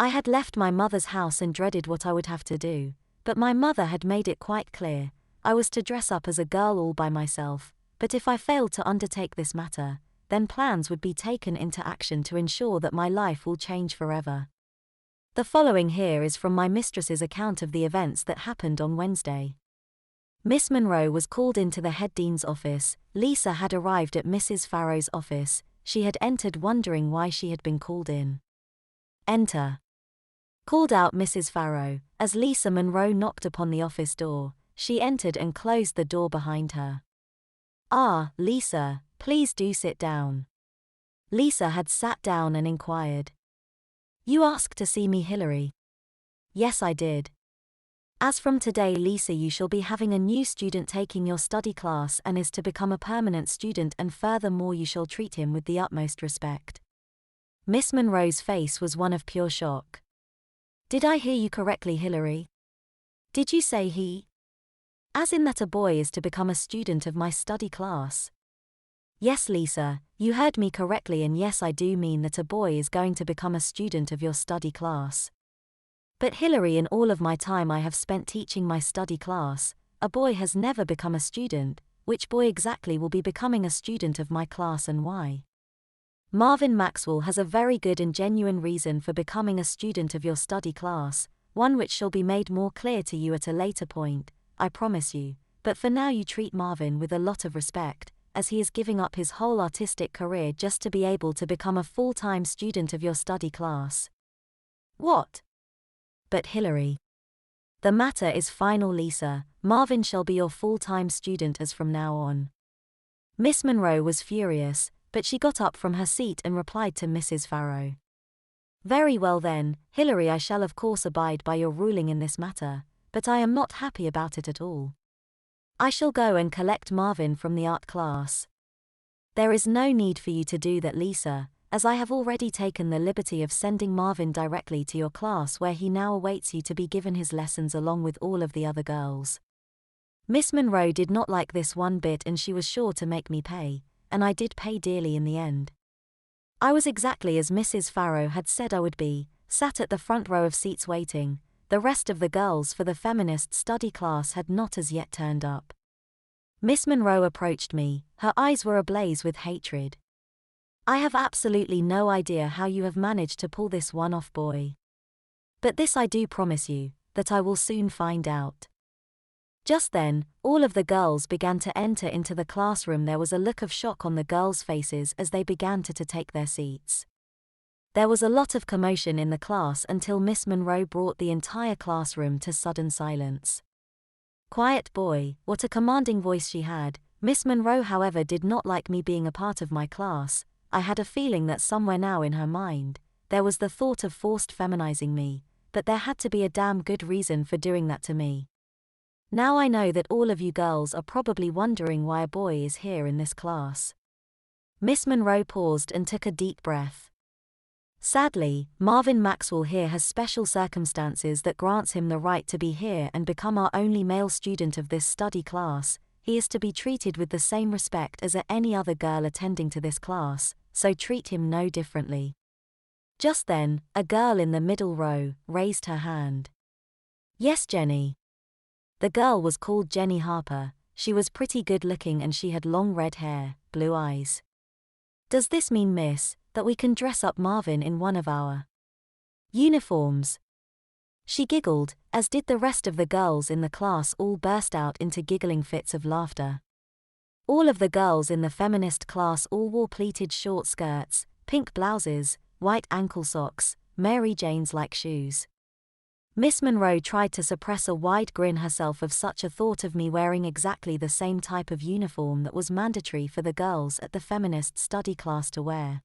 I had left my mother's house and dreaded what I would have to do, but my mother had made it quite clear. I was to dress up as a girl all by myself, but if I failed to undertake this matter, then plans would be taken into action to ensure that my life will change forever. The following here is from my mistress's account of the events that happened on Wednesday. Miss Monroe was called into the head dean's office. Lisa had arrived at Mrs. Farrow's office. She had entered wondering why she had been called in. "Enter," called out Mrs. Farrow. As Lisa Monroe knocked upon the office door, she entered and closed the door behind her. "Ah, Lisa, please do sit down." Lisa had sat down and inquired. "You asked to see me, Hilary?" "Yes, I did. As from today, Lisa, you shall be having a new student taking your study class and is to become a permanent student, and furthermore you shall treat him with the utmost respect." Miss Monroe's face was one of pure shock. "Did I hear you correctly, Hilary? Did you say he? As in that a boy is to become a student of my study class?" "Yes, Lisa, you heard me correctly, and yes, I do mean that a boy is going to become a student of your study class." "But Hilary, in all of my time I have spent teaching my study class, a boy has never become a student. Which boy exactly will be becoming a student of my class, and why?" "Marvin Maxwell has a very good and genuine reason for becoming a student of your study class, one which shall be made more clear to you at a later point, I promise you, but for now you treat Marvin with a lot of respect, as he is giving up his whole artistic career just to be able to become a full-time student of your study class." "What?" "But Hilary, the matter is final, Lisa. Marvin shall be your full-time student as from now on." Miss Monroe was furious, but she got up from her seat and replied to Mrs. Farrow. "Very well then, Hilary, I shall of course abide by your ruling in this matter, but I am not happy about it at all. I shall go and collect Marvin from the art class." "There is no need for you to do that, Lisa, as I have already taken the liberty of sending Marvin directly to your class, where he now awaits you to be given his lessons along with all of the other girls." Miss Monroe did not like this one bit, and she was sure to make me pay, and I did pay dearly in the end. I was exactly as Mrs. Farrow had said I would be, sat at the front row of seats waiting. The rest of the girls for the feminist study class had not as yet turned up. Miss Monroe approached me, her eyes were ablaze with hatred. "I have absolutely no idea how you have managed to pull this one off, boy. But this I do promise you, that I will soon find out." Just then, all of the girls began to enter into the classroom. There was a look of shock on the girls' faces as they began to take their seats. There was a lot of commotion in the class until Miss Monroe brought the entire classroom to sudden silence. "Quiet, boy," what a commanding voice she had. Miss Monroe, however, did not like me being a part of my class. I had a feeling that somewhere now in her mind, there was the thought of forced feminizing me, but there had to be a damn good reason for doing that to me. Now I know that all of you girls are probably wondering why a boy is here in this class. Miss Monroe paused and took a deep breath. "Sadly, Marvin Maxwell here has special circumstances that grants him the right to be here and become our only male student of this study class. He is to be treated with the same respect as any other girl attending to this class, so treat him no differently." Just then, a girl in the middle row raised her hand. "Yes, Jenny." The girl was called Jenny Harper. She was pretty good looking and she had long red hair, blue eyes. "Does this mean, miss, that we can dress up Marvin in one of our uniforms?" She giggled, as did the rest of the girls in the class. All burst out into giggling fits of laughter. All of the girls in the feminist class all wore pleated short skirts, pink blouses, white ankle socks, Mary Janes-like shoes. Miss Monroe tried to suppress a wide grin herself of such a thought of me wearing exactly the same type of uniform that was mandatory for the girls at the feminist study class to wear.